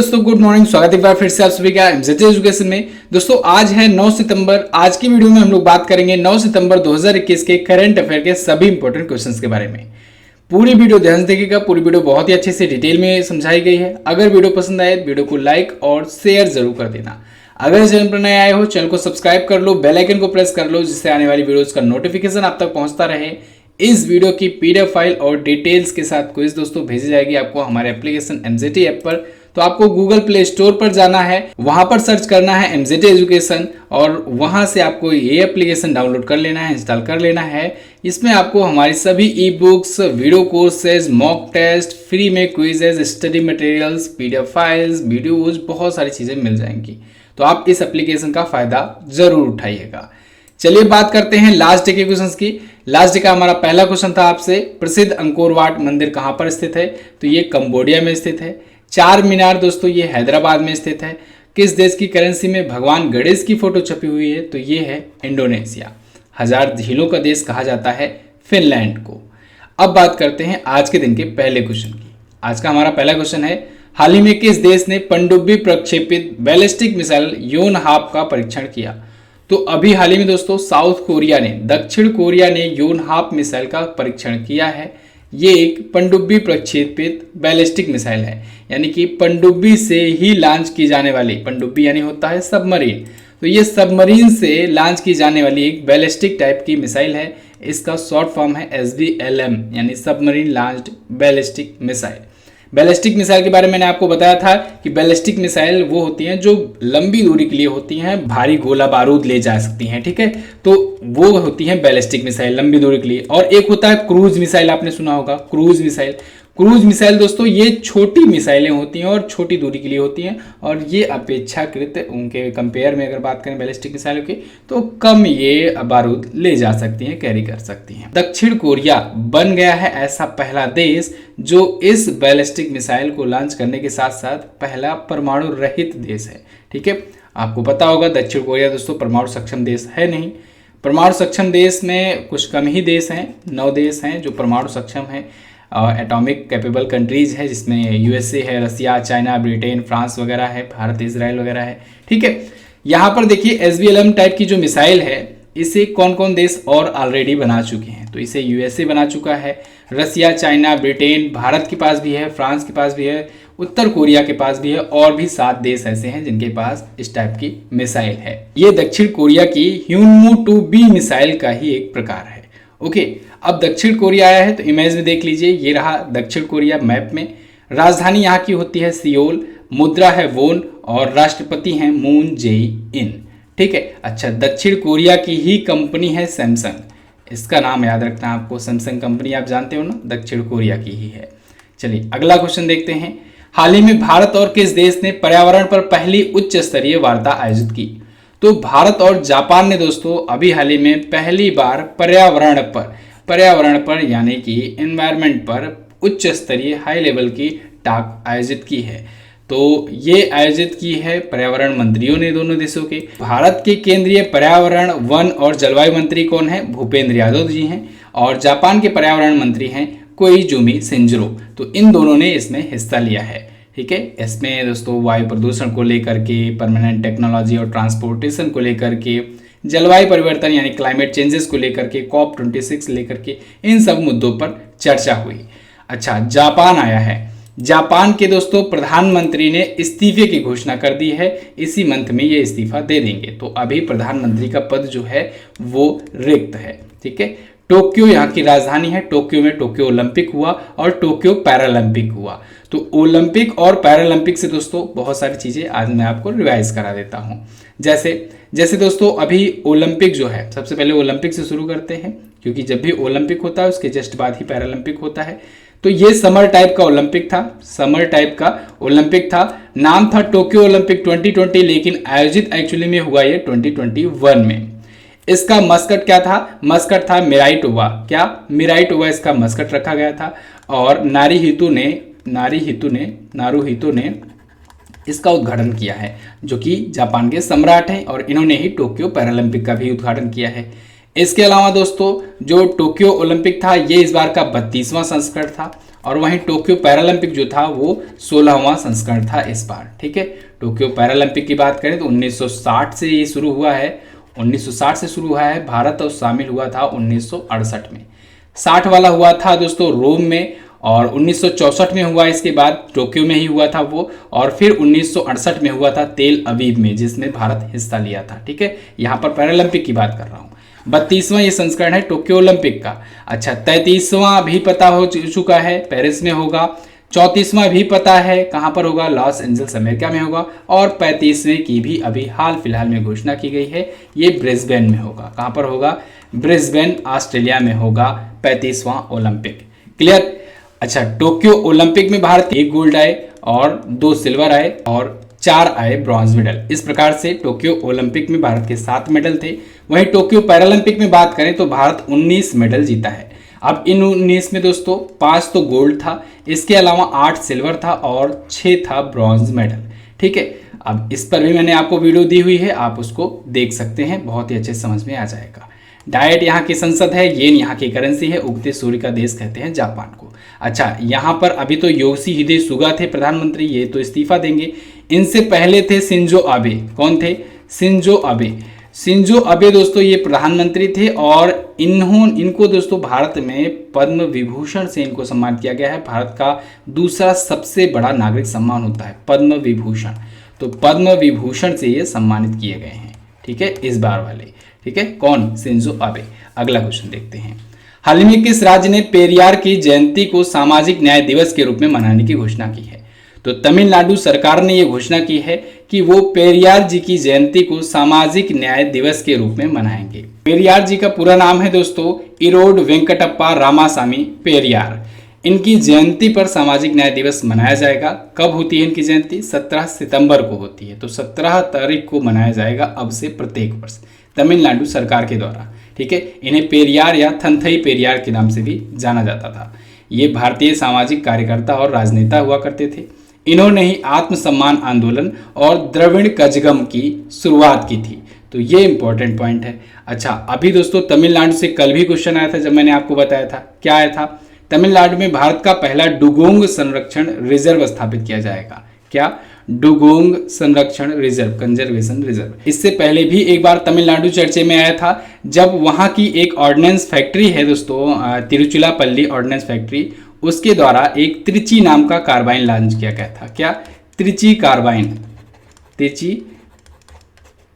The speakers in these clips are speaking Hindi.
दोस्तों, गुड मॉर्निंग। स्वागत है एक बार फिर से आप सभी का एमजेटी एजुकेशन में। दोस्तों आज है 9 सितंबर। आज की वीडियो में हम लोग बात करेंगे 9 सितंबर 2021 के करंट अफेयर के सभी इंपॉर्टेंट क्वेश्चंस के बारे में। पूरी वीडियो ध्यान से देखिएगा। पूरी वीडियो बहुत ही अच्छे से डिटेल में समझाई गई है। अगर वीडियो पसंद आए वीडियो को लाइक और शेयर जरूर कर देना। अगर चैनल पर नए आए हो चैनल को सब्सक्राइब कर लो, बेल आइकन को प्रेस कर लो, जिससे आने वाली वीडियोस का नोटिफिकेशन आप तक पहुंचता रहे। इस वीडियो की पीडीएफ फाइल और डिटेल्स के साथ क्विज दोस्तों भेजी जाएगी आपको हमारे एप्लीकेशन एमजेटी ऐप पर। तो आपको गूगल प्ले स्टोर पर जाना है, वहां पर सर्च करना है एमजेटी एजुकेशन और वहां से आपको ये एप्लीकेशन डाउनलोड कर लेना है, इंस्टॉल कर लेना है। इसमें आपको हमारी सभी e books, video courses, mock test, free में quizzes, study materials, PDF files, videos, बहुत सारी चीजें मिल जाएंगी। तो आप इस एप्लीकेशन का फायदा जरूर उठाइएगा। चलिए बात करते हैं लास्ट डे के क्वेश्चंस की। लास्ट डे का हमारा पहला क्वेश्चन था आपसे, प्रसिद्ध अंकोर वाट मंदिर कहां पर स्थित है? तो ये कंबोडिया में स्थित है। चार मीनार दोस्तों ये हैदराबाद में स्थित है। किस देश की करेंसी में भगवान गणेश की फोटो छपी हुई है? तो ये है इंडोनेशिया। हजार झीलों का देश कहा जाता है फिनलैंड को। अब बात करते हैं आज के दिन के पहले क्वेश्चन की। आज का हमारा पहला क्वेश्चन है, हाल ही में किस देश ने पनडुब्बी प्रक्षेपित बैलिस्टिक मिसाइल योनहाप का परीक्षण किया? तो अभी हाल ही में दोस्तों साउथ कोरिया ने, दक्षिण कोरिया ने योनहाप मिसाइल का परीक्षण किया है। ये एक पनडुब्बी प्रक्षेपित बैलिस्टिक मिसाइल है, यानी कि पनडुब्बी से ही लॉन्च की जाने वाली, पनडुब्बी यानी होता है सबमरीन, तो ये सबमरीन से लॉन्च की जाने वाली एक बैलिस्टिक टाइप की मिसाइल है। इसका शॉर्ट फॉर्म है SBLM यानी submarine launched ballistic missile. Ballistic missile के बारे में मैंने आपको बताया था कि बैलिस्टिक मिसाइल वो होती हैं जो लंबी दूरी के लिए होती हैं, भारी गोला बारूद ले जा सकती हैं, ठीक है। तो वो होती हैं बैलिस्टिक मिसाइल लंबी दूरी के लिए। और एक होता है क्रूज मिसाइल, आपने सुना होगा क्रूज मिसाइल। क्रूज मिसाइल दोस्तों ये छोटी मिसाइलें होती हैं और छोटी दूरी के लिए होती हैं, और ये अपेक्षाकृत उनके कंपेयर में अगर बात करें बैलिस्टिक मिसाइलों की तो कम ये बारूद ले जा सकती हैं, कैरी कर सकती हैं। दक्षिण कोरिया बन गया है ऐसा पहला देश जो इस बैलिस्टिक मिसाइल को लॉन्च करने के साथ साथ पहला परमाणु रहित देश है, ठीक है। आपको पता होगा दक्षिण कोरिया दोस्तों परमाणु सक्षम देश है नहीं। परमाणु सक्षम देश में कुछ कम ही देश हैं, 9 देश हैं जो परमाणु सक्षम हैं, एटॉमिक कैपेबल कंट्रीज है, जिसमें यूएसए है, रसिया, चाइना, ब्रिटेन, फ्रांस वगैरह है, भारत, इजराइल वगैरह है, ठीक है। यहाँ पर देखिए SBLM टाइप की जो मिसाइल है इसे कौन कौन देश और ऑलरेडी बना चुके हैं? तो इसे यूएसए बना चुका है, रसिया, चाइना, ब्रिटेन, भारत के पास भी है, फ्रांस के पास भी है, उत्तर कोरिया के पास भी है, और भी 7 देश ऐसे हैं जिनके पास इस टाइप की मिसाइल है। ये दक्षिण कोरिया की HwinMo-2B मिसाइल का ही एक प्रकार है। ओके, अब दक्षिण कोरिया आया है तो इमेज में देख लीजिए, ये रहा दक्षिण कोरिया मैप में। राजधानी यहाँ की होती है सियोल, मुद्रा है वोन और राष्ट्रपति हैं मून जे-इन, ठीक है। अच्छा, दक्षिण कोरिया की ही कंपनी है सैमसंग, इसका नाम याद रखना आपको, सैमसंग कंपनी आप जानते हो ना, दक्षिण कोरिया की ही है। चलिए अगला क्वेश्चन देखते हैं, हाल ही में भारत और किस देश ने पर्यावरण पर पहली उच्च स्तरीय वार्ता आयोजित की? तो भारत और जापान ने दोस्तों अभी हाल ही में पहली बार पर्यावरण पर यानी कि एनवायरनमेंट पर उच्च स्तरीय हाई लेवल की टॉक आयोजित की है। तो ये आयोजित की है पर्यावरण मंत्रियों ने दोनों देशों के। भारत के केंद्रीय पर्यावरण, वन और जलवायु मंत्री कौन है? भूपेंद्र यादव जी हैं। और जापान के पर्यावरण मंत्री हैं कोइजुमी शिंजरो। तो इन दोनों ने इसमें हिस्सा लिया है, ठीक है। इसमें दोस्तों वायु प्रदूषण को लेकर के, परमानेंट टेक्नोलॉजी और ट्रांसपोर्टेशन को लेकर के, जलवायु परिवर्तन यानी क्लाइमेट चेंजेस को लेकर के, COP26 लेकर के, इन सब मुद्दों पर चर्चा हुई। अच्छा, जापान आया है। जापान के दोस्तों प्रधानमंत्री ने इस्तीफे की घोषणा कर दी है, इसी मंथ में ये इस्तीफा दे देंगे। तो अभी प्रधानमंत्री का पद जो है वो रिक्त है, ठीक है। टोक्यो यहाँ की राजधानी है। टोक्यो में टोक्यो ओलंपिक हुआ और टोक्यो पैरालंपिक हुआ। तो ओलंपिक और पैरालंपिक से दोस्तों बहुत सारी चीजें आज मैं आपको रिवाइज करा देता हूँ। जैसे दोस्तों अभी ओलंपिक जो है, सबसे पहले ओलंपिक से शुरू करते हैं, क्योंकि जब भी ओलंपिक होता है उसके जस्ट बाद ही पैरालंपिक होता है। तो ये समर टाइप का ओलंपिक था, नाम था टोक्यो ओलंपिक 2020, लेकिन आयोजित एक्चुअली में हुआ ये 2021 में। इसका मस्कट क्या था? मस्कट था मिराइटोवा। क्या? मिराइटोवा इसका मस्कट रखा गया था। और नारुहितो ने इसका उद्घाटन किया है, जो कि जापान के सम्राट हैं, और इन्होंने ही टोक्यो पैरालंपिक का भी उद्घाटन किया है। इसके अलावा दोस्तों जो टोक्यो ओलंपिक था ये इस बार का 32वां संस्करण था, और वहीं टोक्यो पैरालंपिक जो था वो 16वां संस्करण था इस बार। ठीक है, टोक्यो पैरालंपिक की बात करें तो 1960 से ये शुरू हुआ है, 1960 से शुरू हुआ है भारत, और शामिल हुआ था 1968 में। 60 वाला हुआ था दोस्तों रोम में, और 1964 में हुआ, इसके बाद टोक्यो में ही हुआ था वो, और फिर 1968 में हुआ था तेल अवीव में, जिसमें भारत हिस्सा लिया था। ठीक है, यहाँ पर पैरालंपिक की बात कर रहा हूँ। 32वां ये संस्करण है टोक्यो ओलंपिक का। अच्छा, 33वां भी पता हो चुका है, पेरिस में होगा। 34वां भी पता है, कहाँ पर होगा, लॉस एंजल्स अमेरिका में होगा। और 35वें की भी अभी हाल फिलहाल में घोषणा की गई है, ये ब्रिस्बेन में होगा। कहाँ पर होगा, ब्रिस्बेन ऑस्ट्रेलिया में होगा 35वां ओलंपिक। क्लियर। अच्छा, टोक्यो ओलंपिक में भारत 1 गोल्ड आए और 2 सिल्वर आए और 4 आए ब्रॉन्ज मेडल। इस प्रकार से टोक्यो ओलंपिक में भारत के 7 मेडल थे। वहीं टोक्यो पैरालंपिक में बात करें तो भारत 19 मेडल जीता है। अब इन 19 में दोस्तों 5 तो गोल्ड था, इसके अलावा 8 सिल्वर था और 6 था ब्रॉन्ज मेडल। ठीक है, अब इस पर भी मैंने आपको वीडियो दी हुई है, आप उसको देख सकते हैं, बहुत ही अच्छे समझ में आ जाएगा। डाइट यहाँ की संसद है, येन यहाँ की करेंसी है, उगते सूर्य का देश कहते हैं जापान को। अच्छा, यहाँ पर अभी तो योशिहिदे सुगा थे प्रधानमंत्री, ये तो इस्तीफा देंगे। इनसे पहले थे शिंजो आबे। कौन थे, शिंजो आबे। शिंजो आबे दोस्तों ये प्रधानमंत्री थे, और इनको दोस्तों भारत में पद्म विभूषण से इनको सम्मानित किया गया है। भारत का दूसरा सबसे बड़ा नागरिक सम्मान होता है पद्म विभूषण, तो पद्म विभूषण से ये सम्मानित किए गए हैं। ठीक है, इस बार वाले। ठीक है, कौन, शिंजो आबे। अगला क्वेश्चन देखते हैं। हाल ही में किस राज्य ने पेरियार की जयंती को सामाजिक न्याय दिवस के रूप में मनाने की घोषणा की है? तो तमिलनाडु सरकार ने यह घोषणा की है कि वो पेरियार जी की जयंती को सामाजिक न्याय दिवस के रूप में मनाएंगे। पेरियार जी का पूरा नाम है दोस्तों इरोड वेंकटप्पा रामासामी पेरियार। इनकी जयंती पर सामाजिक न्याय दिवस मनाया जाएगा। कब होती है इनकी जयंती? 17 सितंबर को होती है, तो 17 तारीख को मनाया जाएगा अब से प्रत्येक वर्ष तमिलनाडु सरकार के द्वारा। ठीक है, इन्हें पेरियार या थंथई पेरियार के नाम से भी जाना जाता था। ये भारतीय सामाजिक कार्यकर्ता और राजनेता हुआ करते थे। इन्होंने ही आत्मसम्मान आंदोलन और द्रविड़ कजगम की शुरुआत की थी, तो ये इंपॉर्टेंट पॉइंट है। अच्छा, अभी दोस्तों तमिलनाडु से कल भी क्वेश्चन आया था, जब मैंने आपको बताया था, क्या आया था, तमिलनाडु में भारत का पहला डुगोंग संरक्षण रिजर्व स्थापित किया जाएगा। क्या, डुगोंग संरक्षण रिजर्व, कंजर्वेशन रिजर्व। इससे पहले भी एक बार तमिलनाडु चर्चे में आया था, जब वहां की एक ऑर्डिनेंस फैक्ट्री है दोस्तों, तिरुचिरापल्ली ऑर्डिनेंस फैक्ट्री, उसके द्वारा एक त्रिची नाम का कार्बाइन लॉन्च किया गया था। क्या, Trichy carbine, Trichy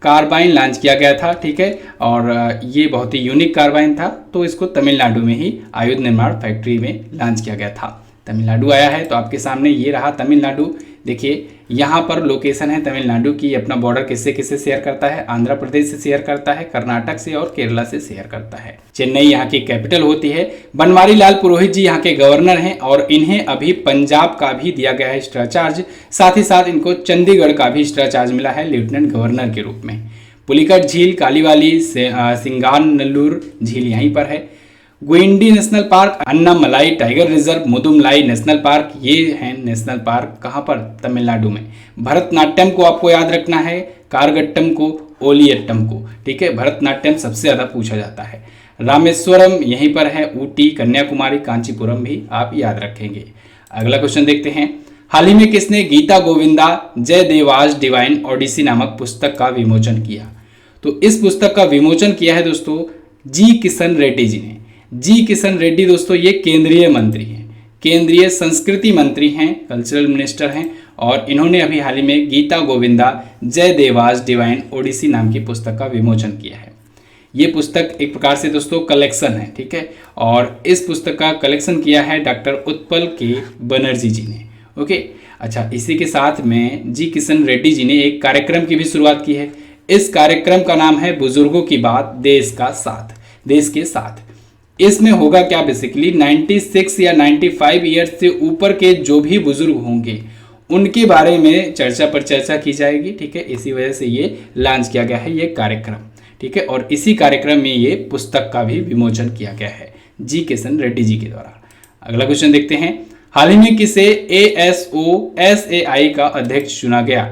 carbine launch किया गया था। ठीक है, और ये बहुत ही यूनिक कार्बाइन था, तो इसको तमिलनाडु में ही आयुध निर्माण फैक्ट्री में लॉन्च किया गया था। तमिलनाडु आया है, तो आपके सामने ये रहा तमिलनाडु। देखिए यहाँ पर लोकेशन है तमिलनाडु की। अपना बॉर्डर किससे किससे शेयर करता है? आंध्र प्रदेश से शेयर करता है, कर्नाटक से और केरला से शेयर करता है। चेन्नई यहाँ की कैपिटल होती है। बनवारी लाल पुरोहित जी यहाँ के गवर्नर हैं, और इन्हें अभी पंजाब का भी दिया गया है एक्स्ट्रा चार्ज। साथ ही साथ इनको चंडीगढ़ का भी एक्स्ट्रा चार्ज मिला है लेफ्टिनेंट गवर्नर के रूप में। पुलिकट झील, कालीवाली, सिंगानल्लूर झील यहीं पर है। Guindy national park, Annamalai tiger reserve, Mudumalai national park, ये हैं नेशनल पार्क कहाँ पर? तमिलनाडु में। भरतनाट्यम को आपको याद रखना है, कारगट्टम को, ओलियट्टम को। ठीक है, भरतनाट्यम सबसे ज़्यादा पूछा जाता है। रामेश्वरम यहीं पर है, ऊटी, कन्याकुमारी, कांचीपुरम भी आप याद रखेंगे। अगला क्वेश्चन देखते हैं। हाल ही में किसने गीता गोविंदा जयदेवाज डिवाइन ओडिसी नामक पुस्तक का विमोचन किया? तो इस पुस्तक का विमोचन किया है दोस्तों जी किशन रेड्डी जी ने। जी किशन रेड्डी दोस्तों ये केंद्रीय मंत्री हैं, केंद्रीय संस्कृति मंत्री हैं, कल्चरल मिनिस्टर हैं, और इन्होंने अभी हाल ही में गीता गोविंदा जयदेवाज डिवाइन ओडिसी नाम की पुस्तक का विमोचन किया है। ये पुस्तक एक प्रकार से दोस्तों कलेक्शन है। ठीक है, और इस पुस्तक का कलेक्शन किया है डॉक्टर उत्पल के बनर्जी जी ने। ओके, अच्छा, इसी के साथ में जी किशन रेड्डी जी ने एक कार्यक्रम की भी शुरुआत की है। इस कार्यक्रम का नाम है बुजुर्गों की बात देश का साथ, देश के साथ। इसमें होगा क्या, बेसिकली 96 या 95 ईयर्स से ऊपर के जो भी बुजुर्ग होंगे उनके बारे में चर्चा पर चर्चा की जाएगी। ठीक है, इसी वजह से ये लॉन्च किया गया है ये कार्यक्रम। ठीक है, और इसी कार्यक्रम में ये पुस्तक का भी विमोचन किया गया है जी किशन रेड्डी जी के द्वारा। अगला क्वेश्चन देखते हैं। हाल ही में किसे ASOSAI का अध्यक्ष चुना गया?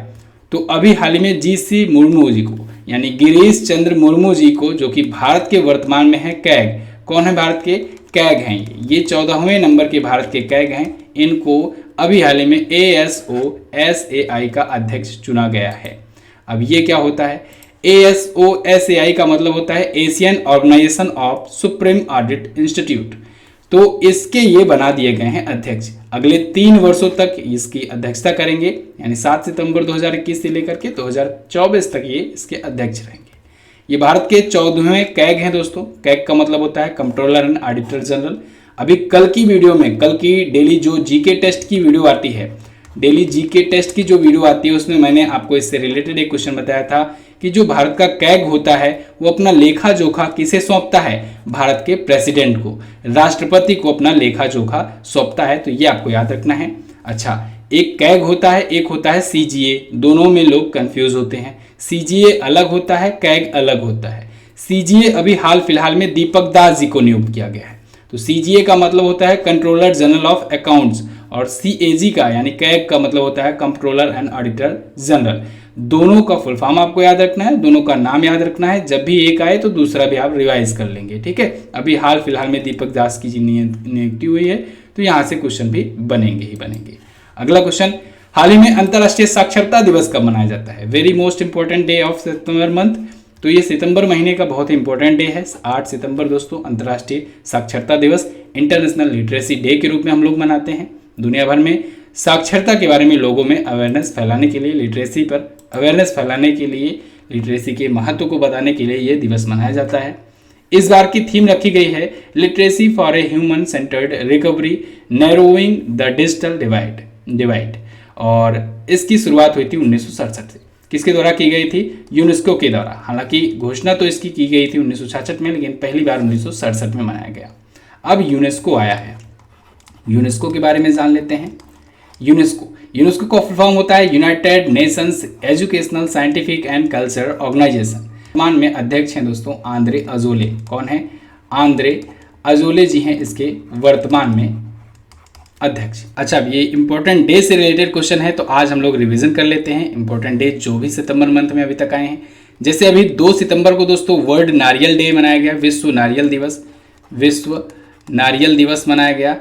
तो अभी हाल ही में GC मुर्मू जी को, यानी गिरीश चंद्र मुर्मू जी को, जो कि भारत के वर्तमान में है कैग। कौन है भारत के? कैग हैं, ये 14वें नंबर के भारत के कैग हैं। इनको अभी हाल ही में ASOSAI का अध्यक्ष चुना गया है। अब ये क्या होता है? ASOSAI का मतलब होता है Asian organisation of supreme audit institute. तो इसके ये बना दिए गए हैं अध्यक्ष। अगले 3 वर्षों तक इसकी अध्यक्षता करेंगे, यानी 7 सितंबर 2021 से लेकर के 2024 तक ये इसके अध्यक्ष रहेंगे। ये भारत के 14वें कैग हैं दोस्तों। कैग का मतलब होता है कंट्रोलर एंड ऑडिटर जनरल। अभी कल की वीडियो में, कल की डेली जो जीके टेस्ट की वीडियो आती है, डेली जीके टेस्ट की जो वीडियो आती है, उसमें मैंने आपको इससे रिलेटेड एक क्वेश्चन बताया था कि जो भारत का कैग होता है वो अपना लेखा जोखा किसे सौंपता है? भारत के प्रेसिडेंट को, राष्ट्रपति को अपना लेखा जोखा सौंपता है। तो ये आपको याद रखना है। अच्छा, एक कैग होता है, एक होता है CGA। दोनों में लोग कंफ्यूज होते हैं। CGA अलग होता है, कैग अलग होता है। CGA अभी हाल फिलहाल में दीपक दास जी को नियुक्त किया गया है। तो CGA का मतलब होता है कंट्रोलर जनरल ऑफ अकाउंट्स, और CAG का यानी कैग का मतलब होता है कंट्रोलर एंड ऑडिटर जनरल। दोनों का फुल फॉर्म आपको याद रखना है, दोनों का नाम याद रखना है। जब भी एक आए तो दूसरा भी आप रिवाइज कर लेंगे, ठीक है। अभी हाल फिलहाल में दीपक दास की नियुक्ति हुई है, तो यहाँ से क्वेश्चन भी बनेंगे ही बनेंगे। अगला क्वेश्चन, हाल ही में अंतर्राष्ट्रीय साक्षरता दिवस कब मनाया जाता है? Very most important day of September month. तो ये सितंबर महीने का बहुत ही इंपॉर्टेंट डे है, 8 सितंबर दोस्तों, अंतर्राष्ट्रीय साक्षरता दिवस, इंटरनेशनल लिटरेसी डे के रूप में हम लोग मनाते हैं। दुनिया भर में साक्षरता के बारे में लोगों में अवेयरनेस फैलाने के लिए, लिटरेसी पर अवेयरनेस फैलाने के लिए, लिटरेसी के महत्व को बताने के लिए ये दिवस मनाया जाता है। इस बार की थीम रखी गई है literacy for a human centred recovery, narrowing the digital divide, और इसकी शुरुआत हुई थी 1967 से। किसके द्वारा की गई थी? यूनेस्को के द्वारा। हालांकि घोषणा तो इसकी की गई थी 1966 में, लेकिन पहली बार 1967 में मनाया गया। अब यूनेस्को आया है, यूनेस्को के बारे में जान लेते हैं। यूनेस्को का फुल फॉर्म होता है United Nations educational scientific and cultural organisation. वर्तमान में अध्यक्ष हैं दोस्तों आंद्रे अजोले। कौन है? आंद्रे अजोले जी हैं इसके वर्तमान में अध्यक्ष। अच्छा, अब ये इंपॉर्टेंट डे से रिलेटेड क्वेश्चन है, तो आज हम लोग रिवीजन कर लेते हैं इंपॉर्टेंट डे जो भी सितंबर मंथ में अभी तक आए हैं। जैसे अभी 2 सितंबर को दोस्तों वर्ल्ड नारियल डे मनाया गया, विश्व नारियल दिवस मनाया गया,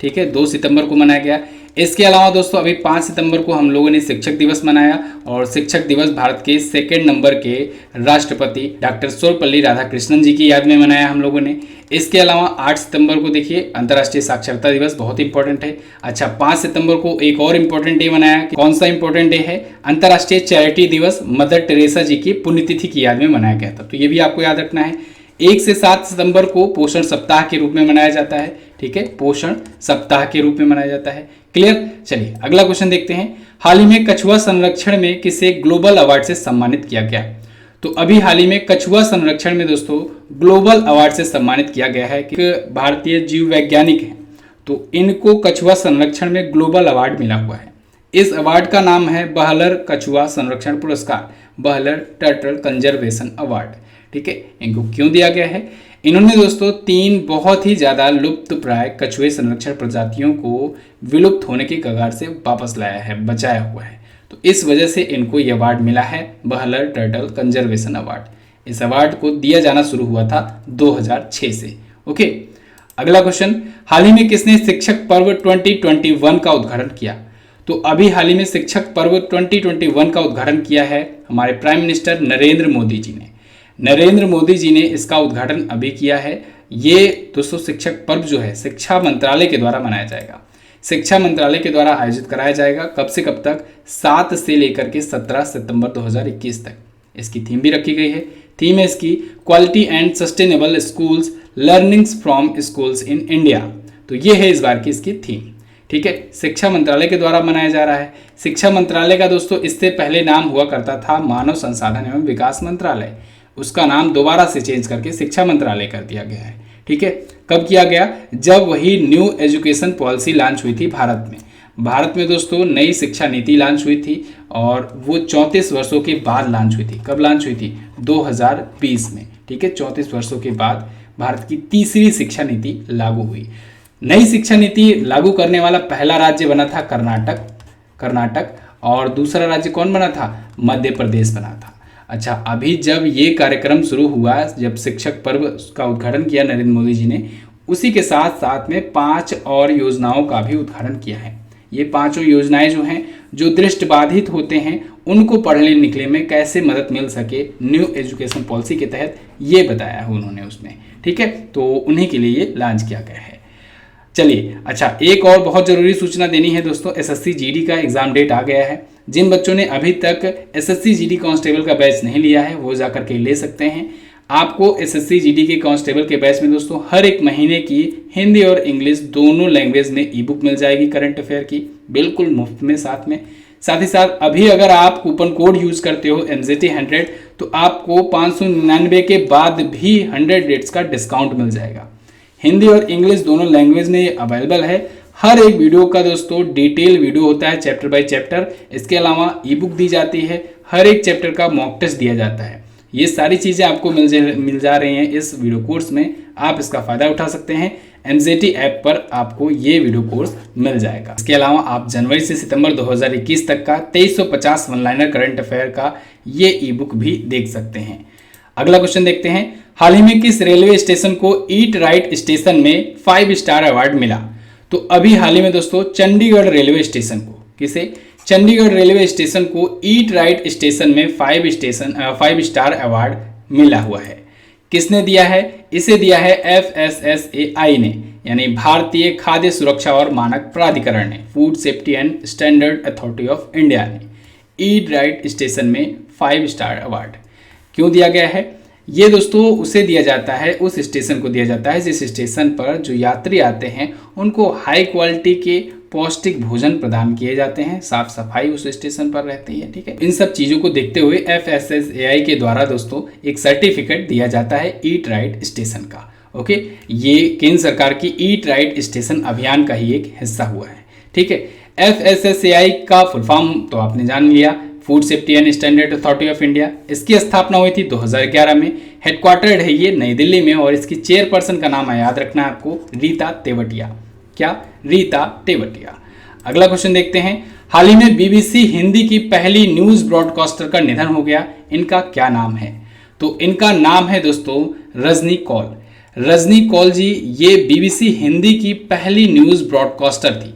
ठीक है, 2 सितंबर को मनाया गया। इसके अलावा दोस्तों अभी 5 सितंबर को हम लोगों ने शिक्षक दिवस मनाया, और शिक्षक दिवस भारत के 2nd नंबर के राष्ट्रपति डॉक्टर सर्वपल्ली राधाकृष्णन जी की याद में मनाया हम लोगों ने। इसके अलावा 8 सितंबर को देखिए अंतर्राष्ट्रीय साक्षरता दिवस, बहुत इंपॉर्टेंट है। अच्छा, 5 सितंबर को एक और इम्पोर्टेंट डे मनाया। कौन सा इंपॉर्टेंट डे है? अंतर्राष्ट्रीय चैरिटी दिवस, मदर टेरेसा जी की पुण्यतिथि की याद में मनाया गया था। तो ये भी आपको याद रखना है। 1 से 7 सितंबर को पोषण सप्ताह के रूप में मनाया जाता है, ठीक है, पोषण सप्ताह के रूप में मनाया जाता है। क्लियर? चलिए अगला क्वेश्चन देखते हैं। हाल ही में कछुआ संरक्षण में किसे ग्लोबल अवार्ड से सम्मानित किया गया? तो अभी हाल ही में कछुआ संरक्षण में दोस्तों ग्लोबल अवार्ड से सम्मानित किया गया है कि भारतीय जीव वैज्ञानिक हैं, तो इनको कछुआ संरक्षण में ग्लोबल अवार्ड मिला हुआ है। इस अवार्ड का नाम है बहलर कछुआ संरक्षण पुरस्कार, बहलर टर्टल कंजर्वेशन अवार्ड, ठीक है। इनको क्यों दिया गया है? इन्होंने दोस्तों 3 बहुत ही ज़्यादा लुप्त प्राय कछुए संरक्षण प्रजातियों को विलुप्त होने की कगार से वापस लाया है, बचाया हुआ है। तो इस वजह से इनको ये अवार्ड मिला है, बहलर टर्टल कंजर्वेशन अवार्ड। इस अवार्ड को दिया जाना शुरू हुआ था 2006 से। ओके, अगला क्वेश्चन, हाल ही में किसने शिक्षक पर्व 2021 का उद्घाटन किया? तो अभी हाल ही में शिक्षक पर्व 2021 का उद्घाटन किया है हमारे प्राइम मिनिस्टर नरेंद्र मोदी जी ने। नरेंद्र मोदी जी ने इसका उद्घाटन अभी किया है। ये दोस्तों शिक्षक पर्व जो है शिक्षा मंत्रालय के द्वारा मनाया जाएगा, शिक्षा मंत्रालय के द्वारा आयोजित कराया जाएगा। कब से कब तक? 7 से लेकर के 17 सितंबर 2021 तक। इसकी थीम भी रखी गई है। थीम है इसकी quality and sustainable schools learnings from schools in India. तो ये है इस बार की इसकी थीम, ठीक है। शिक्षा मंत्रालय के द्वारा मनाया जा रहा है। शिक्षा मंत्रालय का दोस्तों इससे पहले नाम हुआ करता था मानव संसाधन एवं विकास मंत्रालय, उसका नाम दोबारा से चेंज करके शिक्षा मंत्रालय कर दिया गया है, ठीक है। कब किया गया? जब वही न्यू एजुकेशन पॉलिसी लॉन्च हुई थी भारत में दोस्तों नई शिक्षा नीति लॉन्च हुई थी, और वो 34 वर्षों के बाद लॉन्च हुई थी। कब लॉन्च हुई थी? 2020 में, ठीक है। 34 वर्षों के बाद भारत की तीसरी शिक्षा नीति लागू हुई। नई शिक्षा नीति लागू करने वाला पहला राज्य बना था कर्नाटक, और दूसरा राज्य कौन बना था? मध्य प्रदेश बना था। अच्छा, अभी जब ये कार्यक्रम शुरू हुआ, जब शिक्षक पर्व का उद्घाटन किया नरेंद्र मोदी जी ने, उसी के साथ साथ में 5 और योजनाओं का भी उद्घाटन किया है। ये पांचों योजनाएं जो हैं, जो दृष्टिबाधित होते हैं उनको पढ़ने लिखने में कैसे मदद मिल सके न्यू एजुकेशन पॉलिसी के तहत, ये बताया है उन्होंने उसमें। ठीक है, तो उन्हीं के लिए ये लॉन्च किया गया है। चलिए, अच्छा, एक और बहुत ज़रूरी सूचना देनी है दोस्तों, एसएससी जीडी का एग्ज़ाम डेट आ गया है। जिन बच्चों ने अभी तक एसएससी जीडी कांस्टेबल का बैच नहीं लिया है वो जाकर के ले सकते हैं। आपको एसएससी जीडी के कांस्टेबल के बैच में दोस्तों हर एक महीने की हिंदी और इंग्लिश दोनों लैंग्वेज में ई बुक मिल जाएगी करंट अफेयर की, बिल्कुल मुफ्त में। साथ ही साथ अभी अगर आप कूपन कोड यूज़ करते हो MZT100 तो आपको 599 के बाद भी 100 रेट्स का डिस्काउंट मिल जाएगा। हिंदी और इंग्लिश दोनों लैंग्वेज में ये अवेलेबल है। हर एक वीडियो का दोस्तों डिटेल वीडियो होता है चैप्टर बाय चैप्टर। इसके अलावा ई बुक दी जाती है, हर एक चैप्टर का मॉक टेस्ट दिया जाता है। ये सारी चीज़ें आपको मिल जा रही हैं इस वीडियो कोर्स में। आप इसका फ़ायदा उठा सकते हैं। MZT ऐप पर आपको ये वीडियो कोर्स मिल जाएगा। इसके अलावा आप जनवरी से सितंबर 2021 तक का 2350 वन लाइनर करंट अफेयर का ये ई बुक भी देख सकते हैं। अगला क्वेश्चन देखते हैं, हाल ही में किस रेलवे स्टेशन को ईट राइट स्टेशन में 5 स्टार अवार्ड मिला? तो अभी हाल ही में दोस्तों चंडीगढ़ रेलवे स्टेशन को, किसे? चंडीगढ़ रेलवे स्टेशन को ईट राइट स्टेशन में 5 स्टार अवार्ड मिला हुआ है। किसने दिया है? इसे दिया है FSSAI ने, यानी भारतीय खाद्य सुरक्षा और मानक प्राधिकरण ने, food safety and standard authority of India ने ईट राइट स्टेशन में 5 स्टार अवार्ड क्यों दिया गया है? ये दोस्तों उसे दिया जाता है, उस स्टेशन को दिया जाता है जिस स्टेशन पर जो यात्री आते हैं उनको हाई क्वालिटी के पौष्टिक भोजन प्रदान किए जाते हैं, साफ सफाई उस स्टेशन पर रहती है। ठीक है, इन सब चीज़ों को देखते हुए FSSAI के द्वारा दोस्तों एक सर्टिफिकेट दिया जाता है ईट राइट स्टेशन का। ओके, ये केंद्र सरकार की ईट राइट स्टेशन अभियान का ही एक हिस्सा हुआ है। ठीक है, FSSAI का फुल फॉर्म तो आपने जान लिया, food safety and standard authority of India. इसकी स्थापना हुई थी 2011 में। हेडक्वार्टर्ड है ये नई दिल्ली में और इसकी चेयरपर्सन का नाम याद रखना है आपको, रीता तेवतिया। क्या? रीता तेवतिया। अगला क्वेश्चन देखते हैं, हाल ही में BBC हिंदी की पहली न्यूज ब्रॉडकास्टर का निधन हो गया, इनका क्या नाम है? तो इनका नाम है दोस्तों रजनी कौल। रजनी कौल जी ये BBC हिंदी की पहली न्यूज ब्रॉडकास्टर थी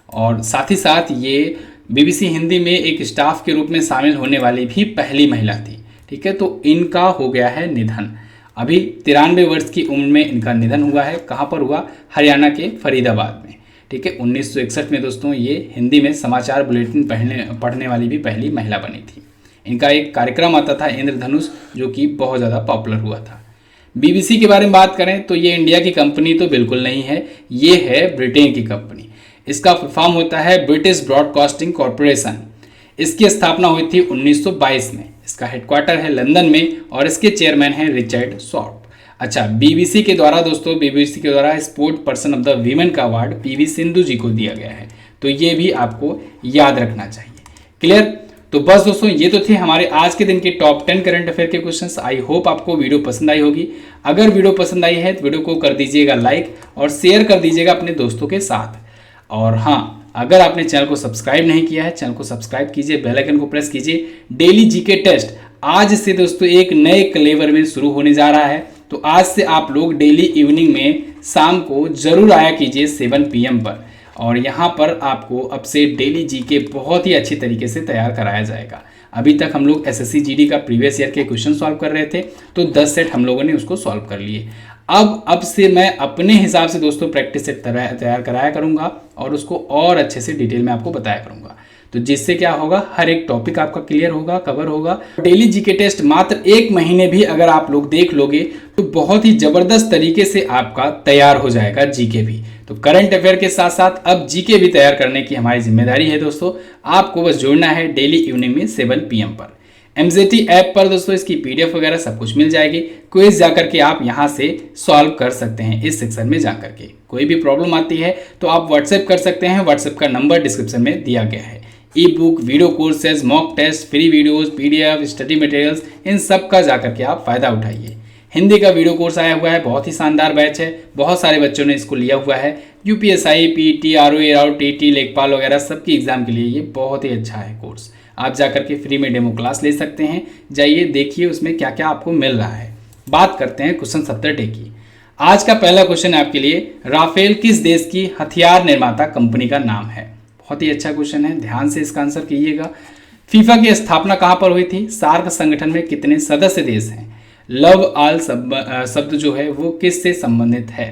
और साथ ही साथ ये BBC हिंदी में एक स्टाफ के रूप में शामिल होने वाली भी पहली महिला थी। ठीक है, तो इनका हो गया है निधन। अभी 93 वर्ष की उम्र में इनका निधन हुआ है। कहाँ पर हुआ? हरियाणा के फरीदाबाद में। ठीक है, 1961 में दोस्तों ये हिंदी में समाचार बुलेटिन पढ़ने वाली भी पहली महिला बनी थी। इनका एक कार्यक्रम आता था इंद्रधनुष, जो कि बहुत ज़्यादा पॉपुलर हुआ था। BBC के बारे में बात करें तो ये इंडिया की कंपनी तो बिल्कुल नहीं है, ये है ब्रिटेन की कंपनी। इसका फुल फॉर्म होता है ब्रिटिश ब्रॉडकास्टिंग कॉरपोरेशन। इसकी स्थापना हुई थी 1922 में। इसका हेडक्वार्टर है लंदन में और इसके चेयरमैन हैं रिचर्ड शॉर्ट। अच्छा, BBC के द्वारा दोस्तों BBC के द्वारा sport person of the women का अवार्ड PV सिंधु जी को दिया गया है, तो ये भी आपको याद रखना चाहिए। क्लियर? तो बस दोस्तों ये तो थे हमारे आज के दिन के टॉप 10 करंट अफेयर के क्वेश्चंस। आई होप आपको वीडियो पसंद आई होगी। अगर वीडियो पसंद आई है तो वीडियो को कर दीजिएगा लाइक और शेयर कर दीजिएगा अपने दोस्तों के साथ। और हाँ, अगर आपने चैनल को सब्सक्राइब नहीं किया है, चैनल को सब्सक्राइब कीजिए, बेल आइकन को प्रेस कीजिए। डेली जीके टेस्ट आज से दोस्तों एक नए क्लेवर में शुरू होने जा रहा है, तो आज से आप लोग डेली इवनिंग में शाम को जरूर आया कीजिए 7 PM पर, और यहाँ पर आपको अब से डेली जीके बहुत ही अच्छी तरीके से तैयार कराया जाएगा। अभी तक हम लोग SSC GD का प्रीवियस ईयर के क्वेश्चन सॉल्व कर रहे थे, तो 10 सेट हम लोगों ने उसको सॉल्व कर लिए। अब से मैं अपने हिसाब से दोस्तों प्रैक्टिस सेट तैयार कराया करूँगा और उसको और अच्छे से डिटेल में आपको बताया करूँगा, तो जिससे क्या होगा, हर एक टॉपिक आपका क्लियर होगा, कवर होगा। डेली जीके टेस्ट मात्र 1 महीने भी अगर आप लोग देख लोगे तो बहुत ही ज़बरदस्त तरीके से आपका तैयार हो जाएगा जीके भी। तो करंट अफेयर के साथ साथ अब जीके भी तैयार करने की हमारी जिम्मेदारी है दोस्तों। आपको बस जुड़ना है डेली इवनिंग में 7 PM पर। MZT ऐप पर दोस्तों इसकी PDF वगैरह सब कुछ मिल जाएगी। क्विज जाकर के आप यहाँ से सॉल्व कर सकते हैं। इस सेक्शन में जाकर के कोई भी प्रॉब्लम आती है तो आप व्हाट्सएप कर सकते हैं। व्हाट्सएप का नंबर डिस्क्रिप्शन में दिया गया है। E book, video courses, mock test, free videos, PDF, study materials, इन सब का जाकर के आप फ़ायदा उठाइए। हिंदी का वीडियो कोर्स आया हुआ है, बहुत ही शानदार बैच है, बहुत सारे बच्चों ने इसको लिया हुआ है। UPSI, PET, ROA, TT, लेखपाल वगैरह सबकी एग्जाम के लिए ये बहुत ही अच्छा है कोर्स। आप जाकर के फ्री में डेमो क्लास ले सकते हैं। जाइए देखिए उसमें क्या क्या आपको मिल रहा है। बात करते हैं क्वेश्चन 70 डे की। आज का पहला क्वेश्चन है आपके लिए, राफेल किस देश की हथियार निर्माता कंपनी का नाम है? बहुत ही अच्छा क्वेश्चन है, ध्यान से इसका आंसर कीजिएगा। फीफा की स्थापना कहां पर हुई थी? सार्क संगठन में कितने सदस्य देश हैं? लव आल शब्द जो है वो किससे संबंधित है?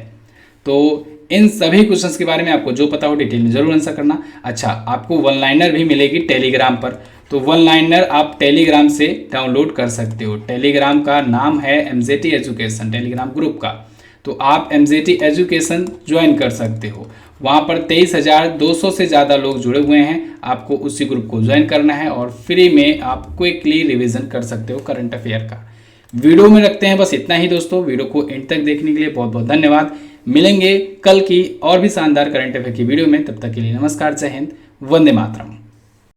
तो इन सभी क्वेश्चंस के बारे में आपको जो पता हो डिटेल में जरूर आंसर करना। अच्छा, आपको वन लाइनर भी मिलेगी टेलीग्राम पर, तो वन लाइनर आप टेलीग्राम से डाउनलोड कर सकते हो। टेलीग्राम का नाम है MZT एजुकेशन, टेलीग्राम ग्रुप का। तो आप MZT एजुकेशन ज्वाइन कर सकते हो। वहाँ पर 23,200 से ज़्यादा लोग जुड़े हुए हैं। आपको उसी ग्रुप को ज्वाइन करना है और फ्री में आप क्विकली रिवीजन कर सकते हो करंट अफेयर का। वीडियो में रखते हैं बस इतना ही दोस्तों। वीडियो को एंड तक देखने के लिए बहुत बहुत धन्यवाद। मिलेंगे कल की और भी शानदार करंट अफेयर की वीडियो में, तब तक के लिए नमस्कार, जय हिंद, वंदे मातरम।